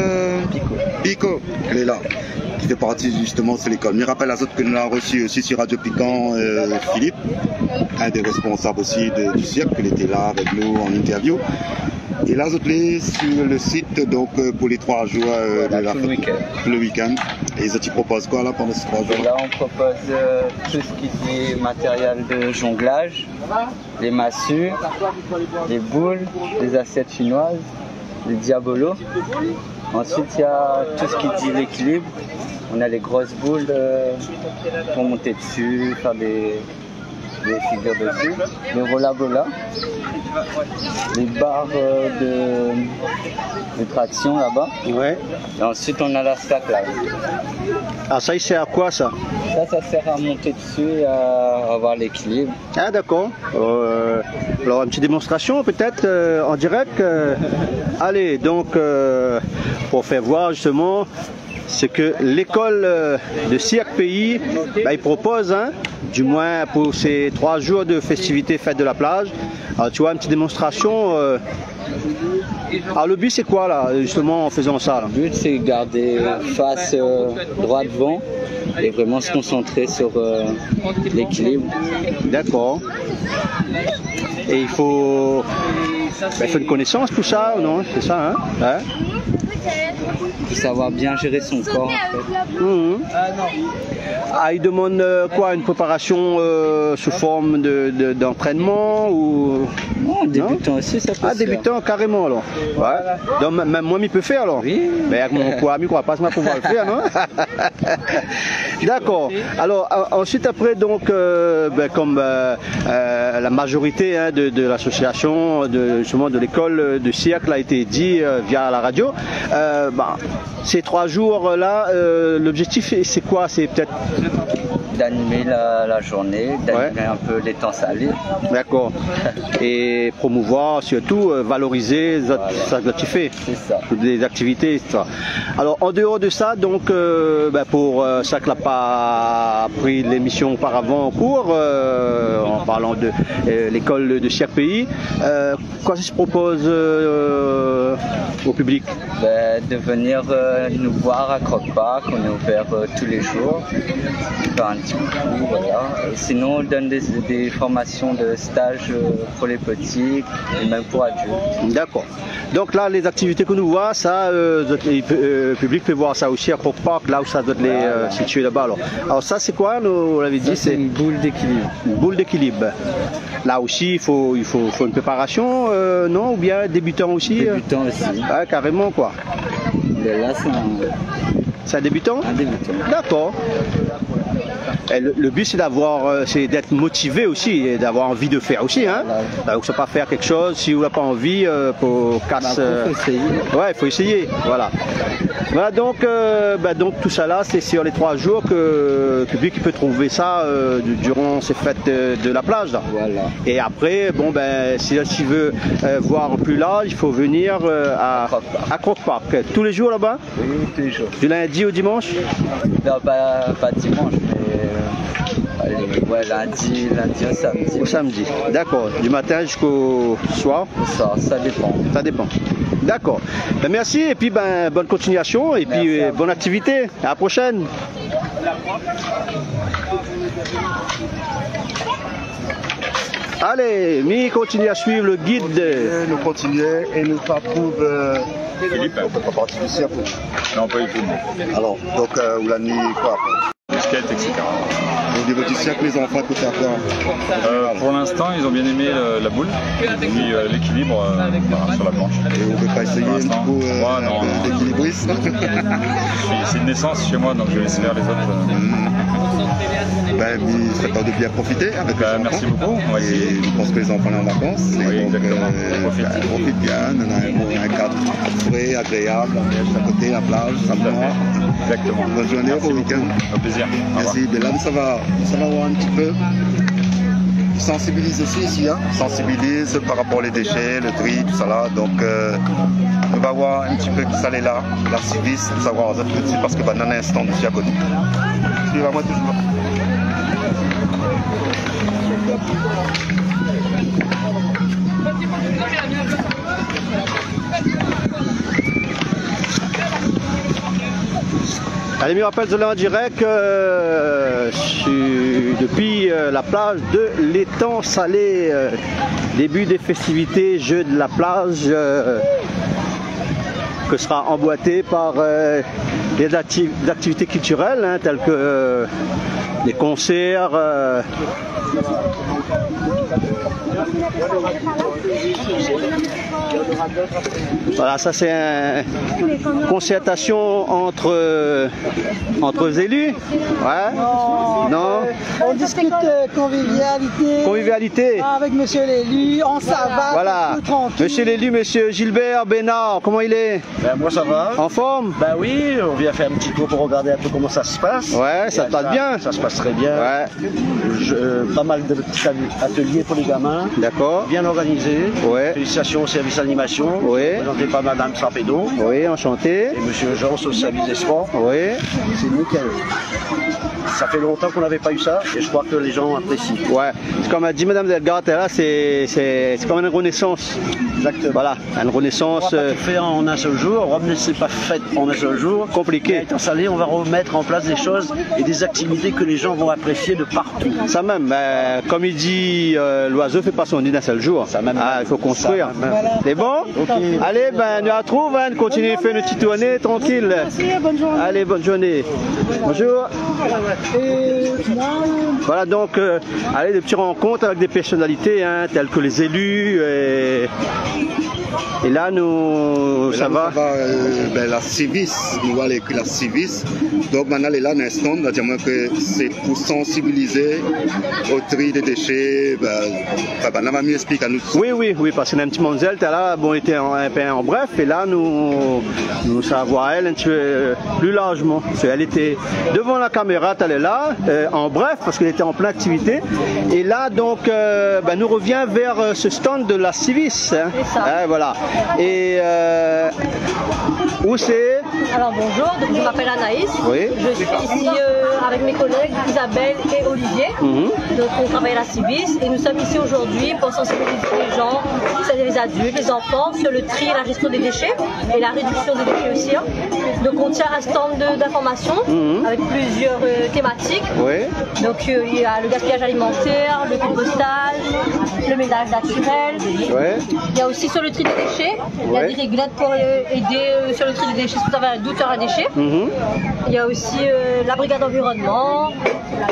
Speaker 3: Pico, il est là. Qui fait partie justement de l'école. Je rappelle à autres que nous l'avons reçu aussi sur Radio Piquant, Philippe, un des responsables aussi du cirque, il était là avec nous en interview. Et là, autres sur le site donc pour les 3 jours de la fête, le week-end. Et ils te proposent quoi là pendant ces 3 jours?
Speaker 13: Là, on propose tout ce qui est matériel de jonglage, les massues, les boules, les assiettes chinoises, les diabolos. Ensuite, il y a tout ce qui dit l'équilibre. On a les grosses boules pour monter dessus, faire des figures dessus. Les rollabola, les barres de traction là-bas.
Speaker 5: Ouais.
Speaker 13: Et ensuite, on a la slackline.
Speaker 5: Ah, ça, il sert à quoi ça?
Speaker 13: Ça sert à monter dessus et à avoir l'équilibre.
Speaker 5: Ah, d'accord. Alors, une petite démonstration peut-être en direct. Allez, donc, pour faire voir justement ce que l'école de Cirque Pays il propose, hein, du moins pour ces 3 jours de festivités fête de la plage. Alors, tu vois, une petite démonstration. Alors le but c'est quoi là, justement en faisant ça là?
Speaker 13: Le but c'est garder face droit devant et vraiment se concentrer sur l'équilibre.
Speaker 5: D'accord. Et il faut une connaissance tout ça, non? C'est ça, hein? Ouais.
Speaker 13: Il faut savoir bien gérer son corps en fait.
Speaker 5: Ah, il demande quoi? Une préparation sous forme d'entraînement ou...
Speaker 13: Non, débutant aussi, ça peut se faire.
Speaker 5: Débutant carrément alors. Ouais. Donc même moi, il peut faire alors. Oui. Mais avec mon poids, il ne croit pas pouvoir le faire, non? D'accord. Alors ensuite après donc, comme la majorité de l'association, justement de l'école de cirque a été dit via la radio, ces 3 jours là, l'objectif c'est quoi? C'est peut-être
Speaker 13: d'animer la journée, d'animer un peu les temps salés. D'accord.
Speaker 5: Et promouvoir, surtout valoriser ça que tu fais.
Speaker 13: C'est ça.
Speaker 5: Des activités, etc. Alors en dehors de ça, donc pour ça que n'a pas pris l'émission auparavant en cours, en parlant de l'école de cirque pays, quoi ça se propose au public?
Speaker 13: De venir nous voir à Croque Park, on est ouvert tous les jours. Voilà. Sinon, on donne des formations de stage pour les petits et même pour adultes.
Speaker 5: D'accord. Donc là, les activités que nous voyons, ça, le public peut voir ça aussi à Croque Park, là où ça doit être situé là-bas. Alors ça, c'est quoi, on l'avait dit? C'est
Speaker 13: une boule d'équilibre.
Speaker 5: Une boule d'équilibre. Là aussi, il faut une préparation, non? Ou bien débutant aussi?
Speaker 13: Débutant aussi.
Speaker 5: Ah, carrément, quoi.
Speaker 13: Là,
Speaker 5: c'est un débutant?
Speaker 13: Un débutant.
Speaker 5: D'accord. Le but c'est d'être motivé aussi et d'avoir envie de faire aussi, hein. Donc c'est pas faire quelque chose si on n'a pas envie pour casse.
Speaker 13: Il faut essayer.
Speaker 5: Ouais, il faut essayer. Voilà. Voilà donc tout ça là, c'est sur les 3 jours que le public peut trouver ça durant ces fêtes de la plage là.
Speaker 13: Voilà.
Speaker 5: Et après, s'il veut voir plus large, il faut venir à Croque Park. Tous les jours là-bas?
Speaker 13: Oui, tous les jours.
Speaker 5: Du lundi au dimanche?
Speaker 13: Non, pas dimanche, mais lundi au samedi.
Speaker 5: Au samedi, d'accord. Du matin jusqu'au soir?
Speaker 13: Au soir, ça dépend.
Speaker 5: Ça dépend. D'accord. Merci et puis bonne continuation et puis bonne activité. À la prochaine. Allez, Mi continue à suivre le guide.
Speaker 3: Nous continuons et nous retrouvons
Speaker 11: Philippe.
Speaker 3: On peut pas partir du cirque.
Speaker 11: Non, pas du tout.
Speaker 3: Alors, donc, vous l'avez mis quoi après?
Speaker 11: Skate, etc.
Speaker 3: Au niveau du cirque, les enfants écoutaient à quoi?
Speaker 14: Pour l'instant, ils ont bien aimé la boule et puis l'équilibre sur la planche.
Speaker 3: Et on ne peut pas essayer un petit peu d'équilibrisme?
Speaker 14: C'est une naissance chez moi, donc je vais laisser faire les autres.
Speaker 3: Il serait temps de bien profiter avec les enfants.
Speaker 14: Merci beaucoup.
Speaker 3: Et je pense que les enfants sont en vacances.
Speaker 14: Oui, exactement.
Speaker 3: Profite bien, on a un cadre frais, agréable, à côté, la plage, ça me noir.
Speaker 14: Exactement.
Speaker 3: Bonne journée, bon week-end.
Speaker 14: Au plaisir.
Speaker 3: Merci. Mais là, ça va voir un petit peu. Sensibilise aussi ici, hein. Sensibilise par rapport aux déchets, le tri, tout ça là. Donc, on va voir un petit peu que ça est là, la civisme, savoir tout de suite parce que dans un instant, je suis à côté. Suivez-moi toujours.
Speaker 5: Allez, je rappelle cela en direct depuis la plage de l'étang salé, début des festivités Jeux de la plage que sera emboîté par des activités culturelles hein, telles que des concerts. Voilà, ça c'est une concertation entre élus. Ouais. Non.
Speaker 1: On discute convivialité.
Speaker 5: Convivialité.
Speaker 1: Avec monsieur l'élu, on ça va.
Speaker 5: Voilà. Monsieur l'élu, monsieur Gilbert Bénard, comment il est?
Speaker 15: Moi ça va.
Speaker 5: En forme?
Speaker 15: Oui, on vient faire un petit tour pour regarder un peu comment ça se passe.
Speaker 5: Ouais, ça se passe bien.
Speaker 15: Ça se passe très bien.
Speaker 5: Ouais.
Speaker 15: Pas mal de petits ateliers pour les gamins.
Speaker 5: D'accord.
Speaker 15: Bien organisé.
Speaker 5: Ouais.
Speaker 15: Félicitations au service d'animation.
Speaker 5: Oui.
Speaker 15: Présenté par Madame Sapédo.
Speaker 5: Oui, enchanté.
Speaker 15: Et Monsieur Jean au service des sports.
Speaker 5: Oui.
Speaker 15: C'est nickel. ça fait longtemps qu'on n'avait pas eu ça et je crois que les gens apprécient.
Speaker 5: Ouais, comme a dit Madame Delgado, là, c'est comme une renaissance.
Speaker 15: Exactement.
Speaker 5: Voilà, une renaissance.
Speaker 15: On va pas tout faire en un seul jour, Rome ne s'est pas faite en un seul jour.
Speaker 5: Compliqué.
Speaker 15: Étant salé, on va remettre en place des choses et des activités que les gens vont apprécier de partout.
Speaker 5: Ça même, comme il dit, l'oiseau ne fait pas son nid d'un seul jour. Ça même. Ah, il faut construire. C'est bon? Okay. Allez, ben, nous retrouvons, hein, continuez à faire une petite tournée tranquille.
Speaker 1: Merci, bonne journée.
Speaker 5: Allez, bonne journée. Bonjour. Voilà donc, allez, des petites rencontres avec des personnalités, hein, telles que les élus. Et là, nous, ça va.
Speaker 3: La Civis, nous allons écrire la Civis. Donc maintenant, là, un instant, on a dit que c'est pour sensibiliser au tri des déchets. La mamie explique à nous.
Speaker 5: Oui, parce que un petit Monzel, là, bon, était en bref, et là, nous savoir elle un petit peu plus largement. Elle était devant la caméra, elle est là, en bref, parce qu'elle était en pleine activité. Et là, donc, nous revient vers ce stand de la Civis. Hein. Voilà. Et où c'est?
Speaker 10: Alors bonjour, donc je m'appelle Anaïs.
Speaker 5: Oui.
Speaker 10: Je suis ici avec mes collègues Isabelle et Olivier. Donc on travaille à la Civis et nous sommes ici aujourd'hui pour sensibiliser les gens, c'est-à-dire les adultes, les enfants, sur le tri et la gestion des déchets et la réduction des déchets aussi. Hein. Donc on tient un stand d'information avec plusieurs thématiques.
Speaker 5: Oui.
Speaker 10: Donc il y a le gaspillage alimentaire, le compostage, le ménage naturel.
Speaker 5: Oui.
Speaker 10: Il y a aussi sur le tri des déchets, il y a des réglettes pour aider sur le tri des déchets si vous avez un doute sur un déchet. Il y a aussi la brigade environnement,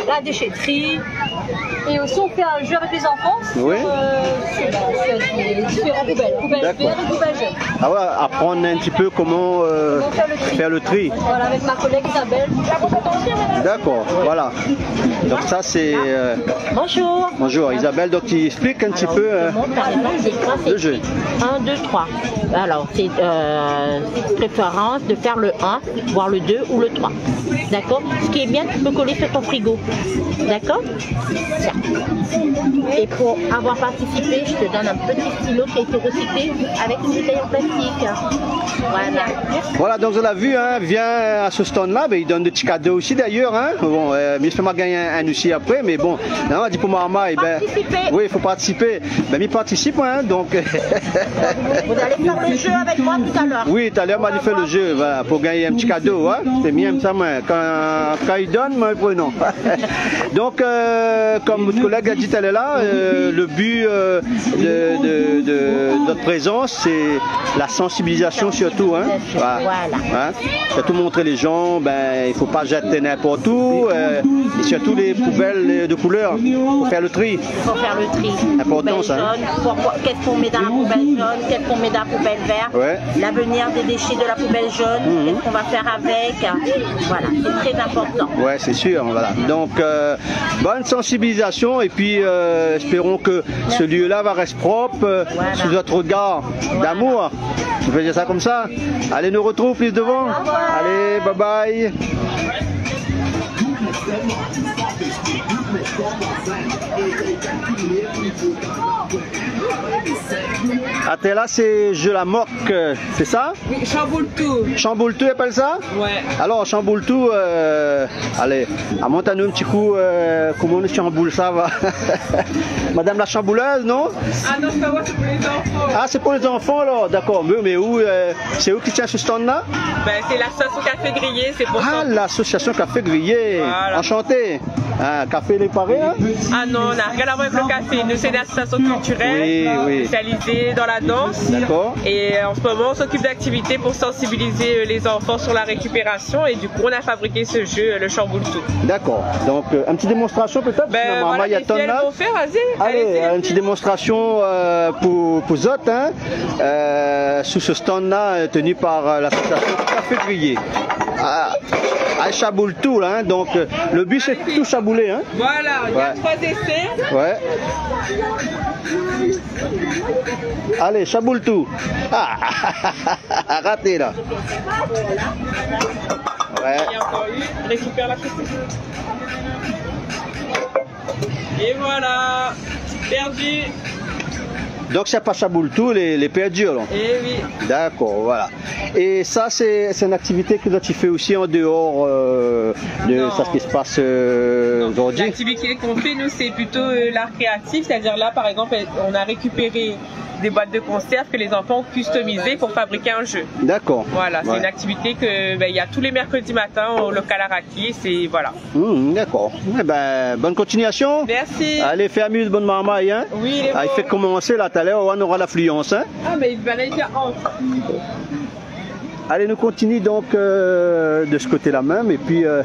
Speaker 10: la déchetterie. Et aussi on fait un jeu avec les enfants sur, les différentes poubelles vertes et poubelles jeunes.
Speaker 5: Ah ouais, apprendre un petit peu comment faire le tri.
Speaker 10: Voilà, avec ma collègue Isabelle.
Speaker 5: D'accord, voilà. Donc ça c'est...
Speaker 10: Bonjour.
Speaker 5: Bonjour Isabelle, donc tu expliques un petit peu le jeu.
Speaker 16: 1, 2, 3. Alors c'est préférence de faire le 1, voire le 2 ou le 3. D'accord? Ce qui est bien, tu peux coller sur ton frigo. D'accord? Tiens. Et pour avoir participé, je te donne un petit stylo qui a été recyclé avec une bouteille en plastique. Voilà.
Speaker 5: Voilà, donc vous l'avez vu, hein, vient à ce stand-là, il donne des petits cadeaux aussi d'ailleurs. Hein. Bon, mais je peux gagner un aussi après, mais bon, on a dit pour Marma, oui, il faut participer. Ben, il participe, hein, donc.
Speaker 16: Vous allez faire le jeu avec moi tout à l'heure.
Speaker 5: Oui, tout à l'heure, on m'a fait le jeu pour gagner un petit cadeau. Hein. C'est bien ça, quand il donne, moi, non. Donc, comme votre collègue a dit, elle est là, le but de notre présence, c'est la sensibilisation surtout. Hein. Voilà. Hein. Surtout montrer les gens, il ne faut pas jeter n'importe où, et surtout les poubelles de couleur, pour faire le tri.
Speaker 16: Il faut faire le tri.
Speaker 5: Important ça. Hein.
Speaker 16: Qu'est-ce qu'on met dans la poubelle jaune, qu'est-ce qu'on met dans la poubelle verte, l'avenir des déchets de la poubelle jaune, qu'est-ce qu'on va faire avec. Voilà, c'est très important.
Speaker 5: Ouais, c'est sûr. Voilà. Donc, bonne sensibilisation et puis espérons que ce lieu-là va rester propre sous notre regard d'amour. On peut dire ça comme ça. Allez, nous retrouve plus devant. Allez, bye bye. Ah, t'es là, c'est Je la moque, c'est ça?
Speaker 17: Oui, Chamboule-tout.
Speaker 5: Chamboule-tout, appelle ça?
Speaker 17: Ouais.
Speaker 5: Alors, Chamboule-tout, allez, monte-nous un petit coup, comment on chamboule ça, va? Madame la chambouleuse, non?
Speaker 17: Ah non, c'est pas moi, c'est pour les enfants.
Speaker 5: Ah, c'est pour les enfants, alors, d'accord. Mais où, c'est où qui tient ce stand-là?
Speaker 17: C'est l'association Café Grillé, c'est pour ça.
Speaker 5: Ah, l'association Café Grillé. Voilà. Enchanté. Ah, café les parés, hein?
Speaker 17: Ah non, on n'a rien à voir avec le café. Nous, c'est une association culturelle spécialisée dans la danse.
Speaker 5: D'accord.
Speaker 17: Et en ce moment, on s'occupe d'activités pour sensibiliser les enfants sur la récupération. Et du coup, on a fabriqué ce jeu, le Chamboule-tout.
Speaker 5: D'accord. Donc, une petite démonstration peut-être?
Speaker 17: Voilà, les filles, elles vont faire, vas-y.
Speaker 5: Allez, une petite démonstration pour Zot, hein, sous ce stand-là tenu par l'association Café Grillé. À Chamboule-tout, hein, donc le but c'est tout chabouler. Hein.
Speaker 17: Voilà, il y a 3 essais.
Speaker 5: Ouais. Allez, Chamboule-tout. Ah, raté là. Ouais.
Speaker 17: Il y a encore une, récupère la petite. Et voilà, perdu.
Speaker 5: Donc c'est pas Chamboule-tout, les perdus alors.
Speaker 17: Eh oui.
Speaker 5: D'accord, voilà. Et ça, c'est une activité que tu fais aussi en dehors de ça, ce qui se passe aujourd'hui?
Speaker 17: L'activité qu'on fait, nous, c'est plutôt l'art créatif, c'est-à-dire là, par exemple, on a récupéré des boîtes de conserve que les enfants ont customisées pour fabriquer un jeu.
Speaker 5: D'accord.
Speaker 17: Voilà, c'est une activité que il y a tous les mercredis matins au local Araki, c'est voilà.
Speaker 5: D'accord. Eh ben, bonne continuation.
Speaker 17: Merci.
Speaker 5: Allez, fais amuse, bonne marmaille. Hein.
Speaker 17: Oui,
Speaker 5: il fait commencer là tout à l'heure, on aura l'affluence. Hein.
Speaker 17: Ah, mais il va aller faire
Speaker 5: Allez, nous continuons donc de ce côté-là même, et puis un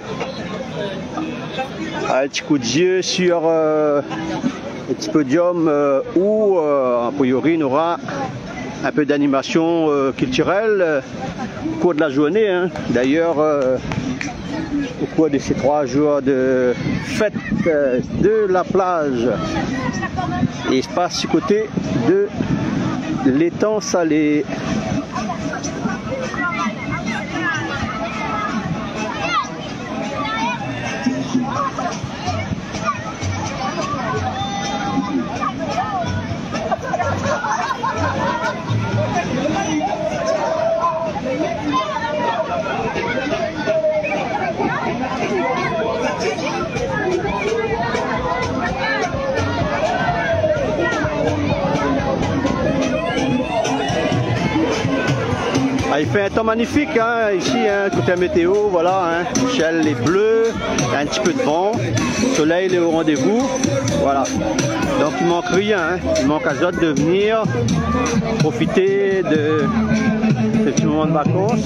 Speaker 5: petit coup d'yeux sur le petit podium où, a priori, on aura un peu d'animation culturelle au cours de la journée. Hein. D'ailleurs, au cours de ces 3 jours de fête de la plage, il se passe du côté de l'étang Salé. Il fait un temps magnifique hein, ici, hein, côté météo, voilà, hein, Michel est bleu, un petit peu de vent, le soleil est au rendez-vous, voilà. Donc il manque rien, hein, il manque à Zot de venir profiter de ce petit moment de vacances.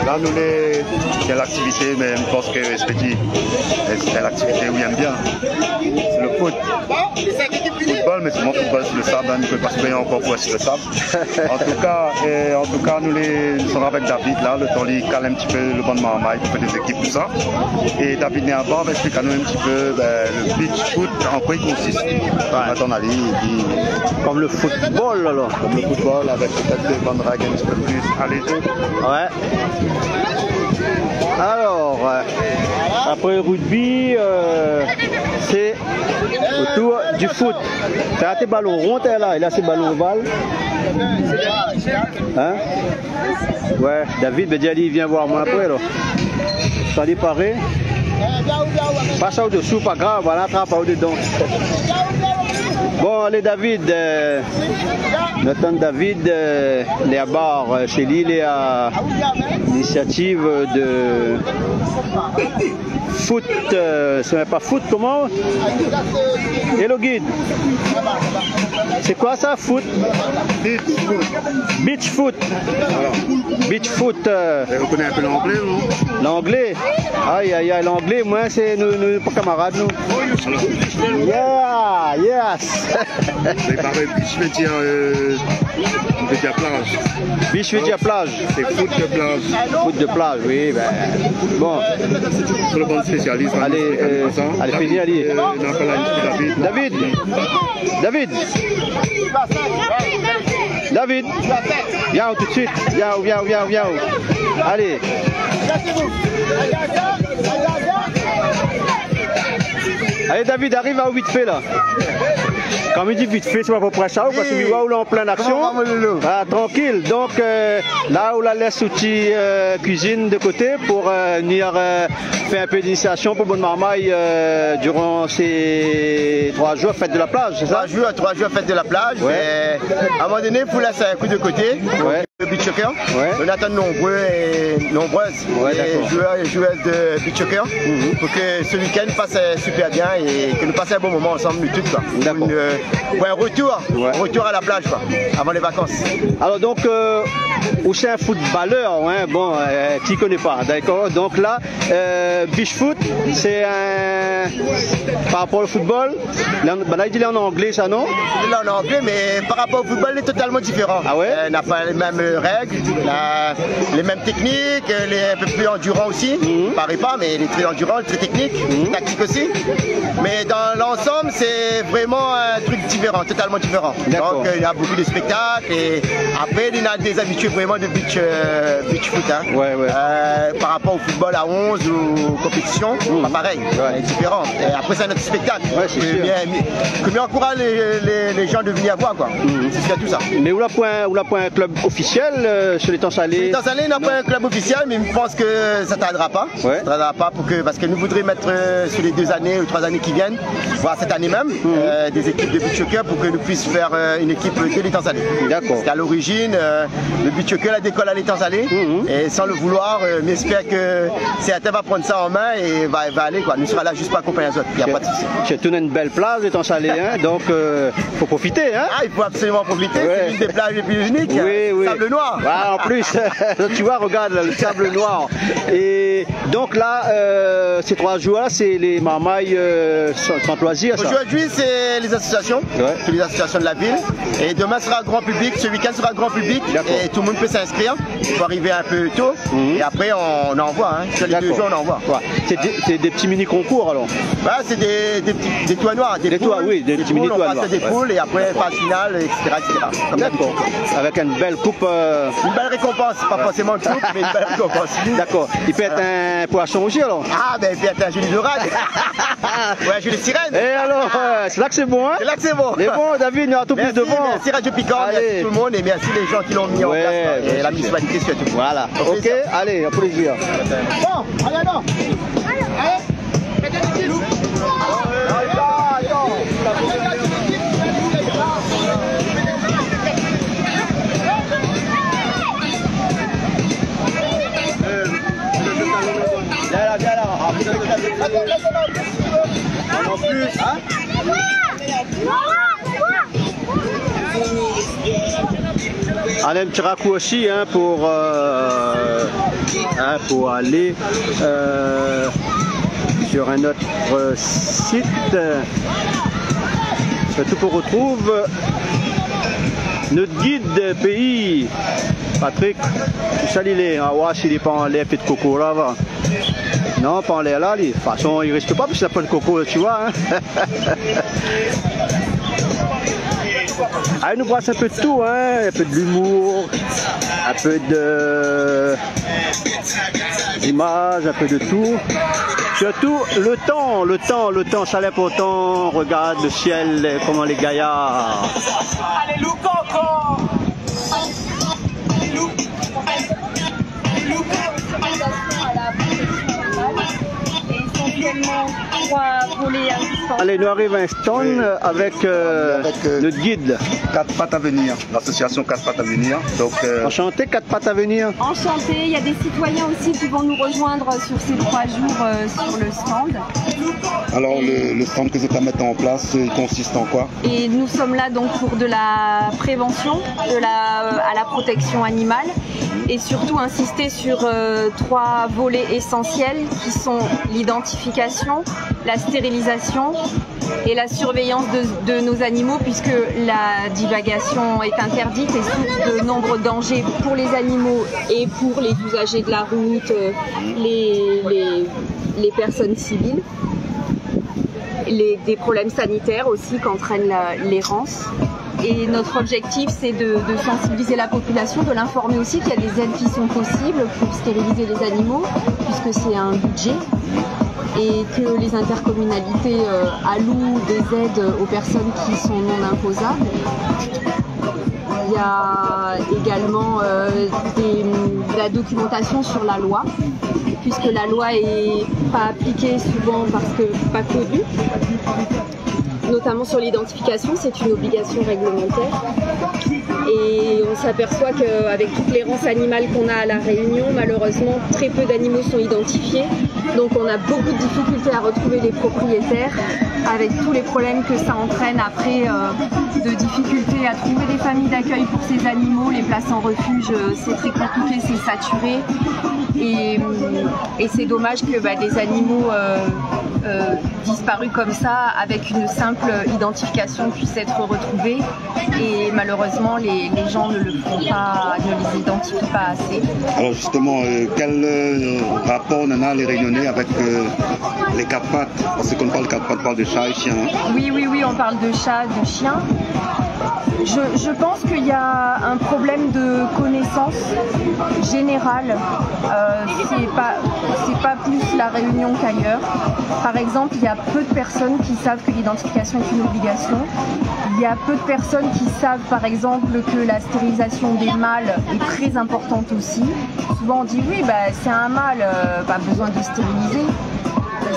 Speaker 3: Là, nous, c'est l'activité, mais je pense que c'est l'activité où il aime bien. C'est le foot. Football, mais c'est mon football sur le sable, hein, ne peut pas se payer encore pour sur le sable. En tout cas, nous sommes avec David, là, le temps il cale un petit peu le bon marmaille pour faire des équipes, tout ça. Et David Néabar va expliquer à nous un petit peu le beach foot, en quoi il consiste.
Speaker 5: Comme le football, alors.
Speaker 3: Comme le football, avec peut-être des bonnes règles un petit peu plus allégées.
Speaker 5: Ouais. Alors, après le rugby, c'est autour du foot. T'as tes ballons ronds là, et là c'est ballon ovale. Hein? Ouais, David Bediali vient voir moi après là. Ça dit pareil. Pas ça au-dessous, pas grave, voilà, attrape au-dedans. Bon, allez David, notre David Néabar, chez lui, il est à l'initiative de foot, ce n'est pas foot, comment? Hello guide. C'est quoi ça, foot? Beach foot.
Speaker 3: Voilà.
Speaker 5: Beach foot.
Speaker 3: Vous connaissez un peu l'anglais, non?
Speaker 5: L'anglais? Aïe, aïe, aïe, l'anglais, moi, c'est nous, pas camarades, nous. Yeah, yes.
Speaker 3: C'est pareil, beach veut dire plage.
Speaker 5: Beach veut dire plage.
Speaker 3: C'est foot de plage.
Speaker 5: Foot de plage, oui, ben. Bon.
Speaker 3: C'est le bon spécialiste.
Speaker 5: Allez, allez, finis, allez. David. David. David. Viens tout de suite. Viens. Allez. Allez David, arrive à vite fait là. Quand il dit vite fait, c'est pas pour près ça, parce que là où on est en pleine action. Ah, tranquille. Donc là où on laisse l'outil cuisine de côté pour venir faire un peu d'initiation pour bonne marmaille durant ces 3 jours fête de la plage, c'est ça?
Speaker 18: 3 jours fête de la plage. Ouais. À un moment donné, il faut laisser un coup de côté. Ouais. Le beach soccer. Ouais. On attend nombreuses joueurs et joueuses de beach soccer pour que ce week-end passe super bien et que nous passions un bon moment ensemble, nous tous. Un retour à la plage quoi, avant les vacances.
Speaker 5: Alors donc, où c'est un footballeur, hein, bon, tu ne connais pas, d'accord? Donc là, beach foot, c'est un... par rapport au football, là il est en anglais ça, non?
Speaker 18: Il est en anglais, mais par rapport au football, il est totalement différent.
Speaker 5: Ah ouais?
Speaker 18: On n'a pas les mêmes règles, les mêmes techniques, un peu plus endurant aussi. Pareil pas, mais il est très endurant, très technique, tactique aussi. Mais dans l'ensemble, c'est vraiment un truc différent, totalement différent. Donc il y a beaucoup de spectacles et après il y a des habitués vraiment de beach foot. Hein. Par rapport au football à 11 ou aux compétitions, pas pareil, c'est différent. Et après, c'est notre spectacle. Que bien encourage les gens de venir voir, quoi. C'est tout ça.
Speaker 5: Mais où la point un club officiel sur les temps salés?
Speaker 18: Les temps salés, on n'a pas un club officiel, mais je pense que ça ne tardera pas. Ça ne tardera pas parce que nous voudrions mettre sur les 2 années ou 3 années qui viennent, voire cette année même, des équipes de beach soccer pour que nous puissions faire une équipe de l'étang salé. D'accord. Parce qu'à l'origine, le beach soccer a décollé à l'étang salé et sans le vouloir, mais j'espère que certains vont prendre ça en main et va aller, quoi. Nous serons là juste pour accompagner les autres. Il n'y a pas de souci.
Speaker 5: C'est tout une belle plage l'étang salé, hein, donc il faut profiter. Hein.
Speaker 18: Ah, il faut absolument profiter. C'est l'une des plages les plus uniques. Sable noir.
Speaker 5: En plus, tu vois, regarde le sable noir. Et donc là, ces 3 jours-là, c'est les marmailles sans loisir.
Speaker 18: Aujourd'hui, c'est les associations, toutes les associations de la ville. Et demain sera grand public, ce week-end sera grand public. Et tout le monde peut s'inscrire. Il faut arriver un peu tôt. Et après, on envoie. Hein. Sur les 2 jours, on envoie.
Speaker 5: C'est des petits mini-concours alors?
Speaker 18: C'est des toits noirs. Des
Speaker 5: petits mini-toits noirs.
Speaker 18: On passe des poules et après, phase finale, etc.
Speaker 5: D'accord. Avec une belle coupe.
Speaker 18: Une belle récompense. Pas forcément une coupe, mais une belle récompense.
Speaker 5: D'accord. Il peut être un poisson aussi alors?
Speaker 18: Ah, ben il peut être un joli dorade. Un joli sirène.
Speaker 5: Et alors, c'est là que c'est bon, hein?
Speaker 18: C'est là que c'est bon.
Speaker 5: Mais bon, David, il y aura tout plus de vent.
Speaker 18: Merci Radio Piquant, merci tout le monde et merci les gens qui l'ont mis en place. Et la municipalité surtout.
Speaker 5: Voilà. Ok, allez, au plaisir.
Speaker 18: Bon, allez, non. Viens là. En plus, hein?
Speaker 5: Allez, un petit raccourci hein, pour aller sur un autre site. Tout qu'on retrouve notre guide pays, Patrick. Salut les, s'il n'est pas en l'air, fait de coco là, va. Non, pas en l'air là, de toute façon, il risque pas parce qu'il n'a pas de coco, tu vois. Hein. Il nous brasse un peu de tout, hein, un peu de l'humour, un peu d'image, un peu de tout. Surtout le temps, ça l'important. Regarde le ciel, comment les gaillards.
Speaker 19: Allez, loup coco.
Speaker 5: Allez, nous arrivons à un stand avec notre guide.
Speaker 3: 4 pattes à venir, l'association 4 pattes à venir. Donc,
Speaker 5: Enchanté, 4 pattes à venir.
Speaker 20: Enchanté, il y a des citoyens aussi qui vont nous rejoindre sur ces 3 jours sur le stand.
Speaker 3: Alors le stand que vous êtes à mettre en place, il consiste en quoi?
Speaker 20: Et nous sommes là donc pour de la prévention, à la protection animale et surtout insister sur 3 volets essentiels qui sont l'identification, la stérilisation et la surveillance de nos animaux puisque la divagation est interdite et source de nombreux dangers pour les animaux et pour les usagers de la route, les personnes civiles. Des problèmes sanitaires aussi qu'entraîne l'errance. Et notre objectif, c'est de sensibiliser la population, de l'informer aussi qu'il y a des aides qui sont possibles pour stériliser les animaux, puisque c'est un budget, et que les intercommunalités allouent des aides aux personnes qui sont non imposables. Il y a également de la documentation sur la loi, puisque la loi n'est pas appliquée souvent parce que pas connue. Notamment sur l'identification, c'est une obligation réglementaire. Et on s'aperçoit qu'avec toute l'errance animale qu'on a à La Réunion, malheureusement, très peu d'animaux sont identifiés. Donc on a beaucoup de difficultés à retrouver les propriétaires, avec tous les problèmes que ça entraîne après, de difficultés à trouver des familles d'accueil pour ces animaux. Les places en refuge, c'est très compliqué, c'est saturé. Et c'est dommage que des animaux disparus comme ça, avec une simple identification, puissent être retrouvés. Et malheureusement, les gens ne le font pas, ne les identifient pas assez.
Speaker 3: Alors justement, quel rapport on en a les Réunionnais avec les 4 pattes? Parce qu'on parle 4 pattes, on parle de chats et chiens.
Speaker 20: Oui, on parle de chats, de chiens. Je pense qu'il y a un problème de connaissance générale. C'est pas plus la Réunion qu'ailleurs. Par exemple, il y a peu de personnes qui savent que l'identification est une obligation. Il y a peu de personnes qui savent, par exemple, que la stérilisation des mâles est très importante aussi. Souvent, on dit oui, c'est un mâle, pas besoin de stériliser.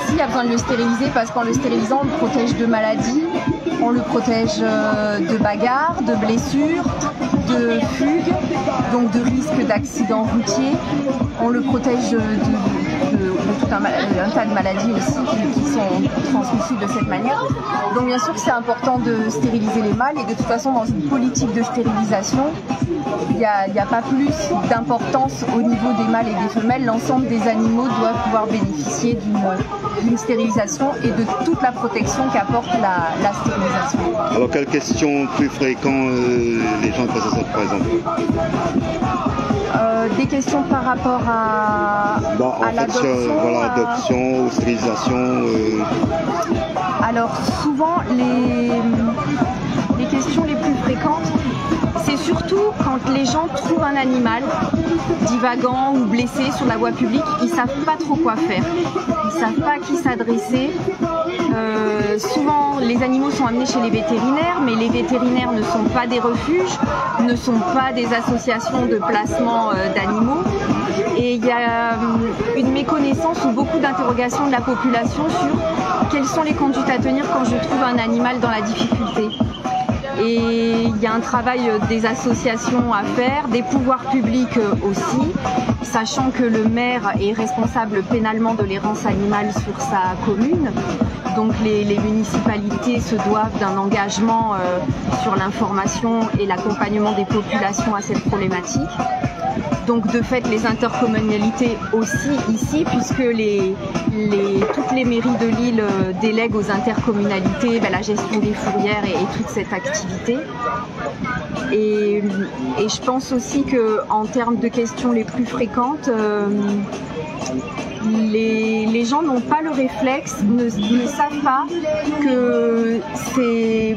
Speaker 20: Si, il y a besoin de le stériliser parce qu'en le stérilisant, on le protège de maladies, on le protège de bagarres, de blessures, de fugues, donc de risques d'accidents routiers. On le protège de tout un tas de maladies aussi qui sont transmissibles de cette manière. Donc bien sûr que c'est important de stériliser les mâles et de toute façon dans une politique de stérilisation, il n'y a pas plus d'importance au niveau des mâles et des femelles. L'ensemble des animaux doivent pouvoir bénéficier d'une stérilisation et de toute la protection qu'apporte la stérilisation.
Speaker 3: Alors quelles questions plus fréquentes les gens posent à ça par exemple?
Speaker 20: Des questions par rapport à l'adoption.
Speaker 3: Voilà, adoption ou stérilisation.
Speaker 20: Alors souvent les questions les plus fréquentes, c'est surtout quand les gens trouvent un animal divagant ou blessé sur la voie publique, ils ne savent pas trop quoi faire, ils ne savent pas à qui s'adresser. Souvent les animaux sont amenés chez les vétérinaires, mais les vétérinaires ne sont pas des refuges, ne sont pas des associations de placement d'animaux. Et il y a une méconnaissance ou beaucoup d'interrogations de la population sur quelles sont les conduites à tenir quand je trouve un animal dans la difficulté. Et il y a un travail des associations à faire, des pouvoirs publics aussi, sachant que le maire est responsable pénalement de l'errance animale sur sa commune. Donc les municipalités se doivent d'un engagement sur l'information et l'accompagnement des populations à cette problématique. Donc de fait les intercommunalités aussi ici, puisque toutes les mairies de l'île délèguent aux intercommunalités la gestion des fourrières et toute cette activité. Et je pense aussi qu'en termes de questions les plus fréquentes, les gens n'ont pas le réflexe, ne savent pas que c'est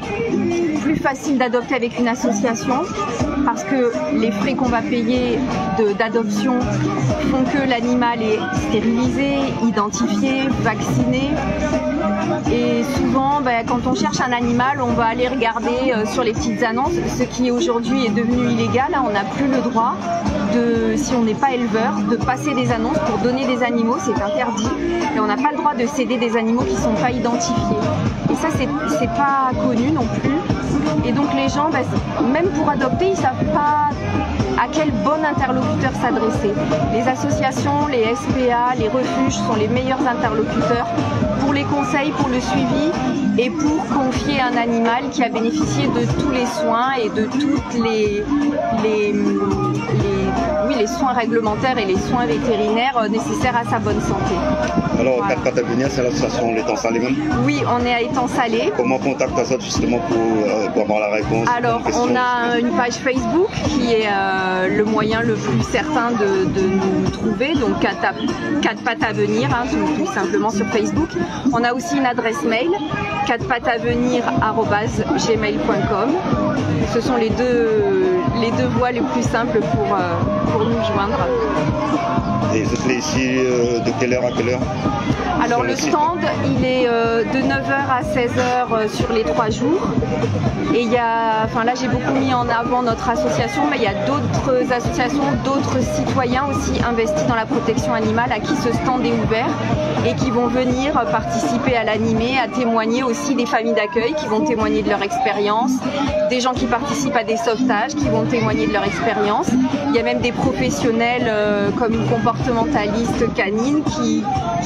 Speaker 20: plus facile d'adopter avec une association parce que les frais qu'on va payer d'adoption font que l'animal est stérilisé, identifié, vacciné. Et souvent, quand on cherche un animal, on va aller regarder sur les petites annonces, ce qui aujourd'hui est devenu illégal. On n'a plus le droit, si on n'est pas éleveur, de passer des annonces pour donner des animaux, c'est interdit. Et on n'a pas le droit de céder des animaux qui ne sont pas identifiés. Et ça, c'est pas connu non plus. Et donc les gens, même pour adopter, ils ne savent pas à quel bon interlocuteur s'adresser. Les associations, les SPA, les refuges sont les meilleurs interlocuteurs pour les conseils, pour le suivi et pour confier un animal qui a bénéficié de tous les soins et de toutes les soins réglementaires et les soins vétérinaires nécessaires à sa bonne santé.
Speaker 3: Alors, voilà. 4 pattes à venir, c'est l'association L'Étang Salé même? Oui,
Speaker 20: on est à Étang Salé.
Speaker 3: Comment on contacte ça justement pour avoir la réponse? Alors,
Speaker 20: on a une page Facebook qui est le moyen le plus certain de nous trouver, donc 4 pattes à venir, tout simplement sur Facebook. On a aussi une adresse mail, 4pattes-à-venir@gmail.com. Ce sont les deux voies les plus simples pour nous joindre.
Speaker 3: Et vous êtes ici de quelle heure à quelle heure?
Speaker 20: Alors le stand, il est de 9h à 16h sur les 3 jours. Et là j'ai beaucoup mis en avant notre association, mais il y a d'autres associations, d'autres citoyens aussi investis dans la protection animale à qui ce stand est ouvert et qui vont venir participer à l'animé, à témoigner aussi des familles d'accueil qui vont témoigner de leur expérience, des gens qui participent à des sauvetages qui vont témoigner de leur expérience. Il y a même des professionnels comme une comportementaliste canine qui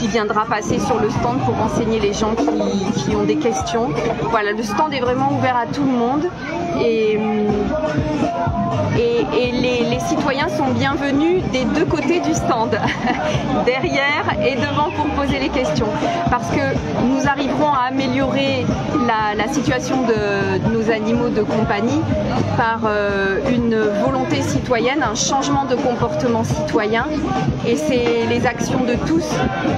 Speaker 20: viendra passer sur le stand pour renseigner les gens qui ont des questions. Voilà, le stand est vraiment ouvert à tout le monde et les citoyens sont sont bienvenus des deux côtés du stand, derrière et devant pour poser les questions. Parce que nous arriverons à améliorer la situation de nos animaux de compagnie par une volonté citoyenne, un changement de comportement citoyen. Et c'est les actions de tous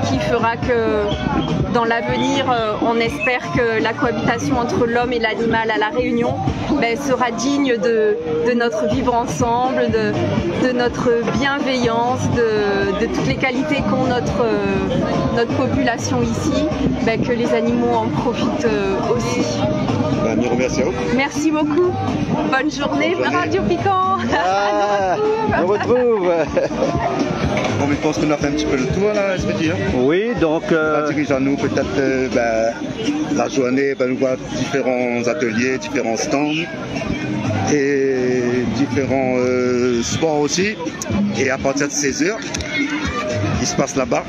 Speaker 20: qui fera que dans l'avenir, on espère que la cohabitation entre l'homme et l'animal à La Réunion sera digne de notre vivre ensemble, de notre bienveillance, de toutes les qualités qu'ont notre population ici, que les animaux en profitent aussi. Merci beaucoup. Bonne journée, Radio Piquant.
Speaker 5: On retrouve.
Speaker 3: Bon, je pense qu'on a fait un petit peu le tour là, Esprit.
Speaker 5: Oui, donc.
Speaker 3: Dirige-nous peut-être la journée, nous voir différents ateliers, différents stands et différents sports aussi. Et à partir de 16h, il se passe là-bas.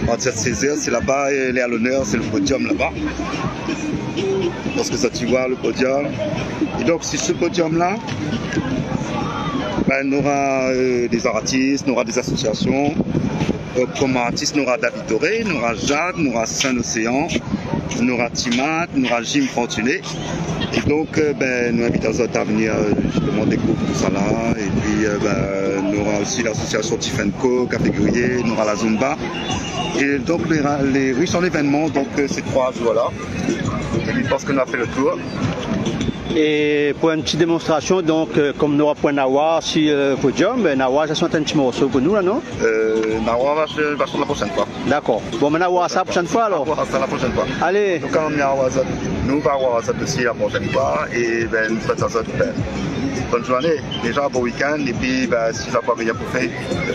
Speaker 3: À partir de 16h, c'est là-bas, elle est à l'honneur, c'est le podium là-bas. Parce que ça, tu vois, le podium. Et donc, sur ce podium-là, on aura des artistes, on aura des associations. Comme artistes, on aura David Doré, on aura Jade, on aura Saint-Océan, on aura Timat, on aura Jim Fortuné. Et donc, nous invitons à venir justement découvrir tout ça là. Et puis, on aura aussi l'association Tifenco, Café Grillé, on aura la Zumba. Et donc, les riches en événements, donc ces 3 jours-là. Et je pense qu'on a fait le tour.
Speaker 5: Et pour une petite démonstration, donc, comme nous avons Nawa sur le podium, Nawa, ça sent un petit morceau pour nous là, non?
Speaker 3: Nawa va faire la prochaine fois.
Speaker 5: D'accord. Bon, mais Nawa, ça la prochaine fois alors?
Speaker 3: Ça la prochaine fois.
Speaker 5: Allez.
Speaker 3: Donc, quand on nous va avoir ça aussi la prochaine fois. Et nous faisons ça. Bonne journée, déjà bon week-end, et puis si ça va rien pour faire,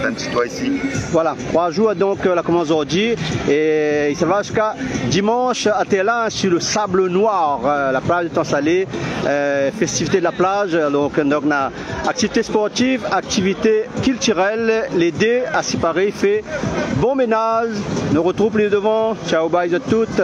Speaker 3: un petit toit ici.
Speaker 5: Voilà, 3 jours donc la commence aujourd'hui et il se va jusqu'à dimanche à Télan sur le Sable Noir, la plage de Temps Salé, festivité de la plage, donc on a activité sportive, activité culturelle, les deux à séparer, fait bon ménage, nous retrouvons les devant, ciao bye à toutes.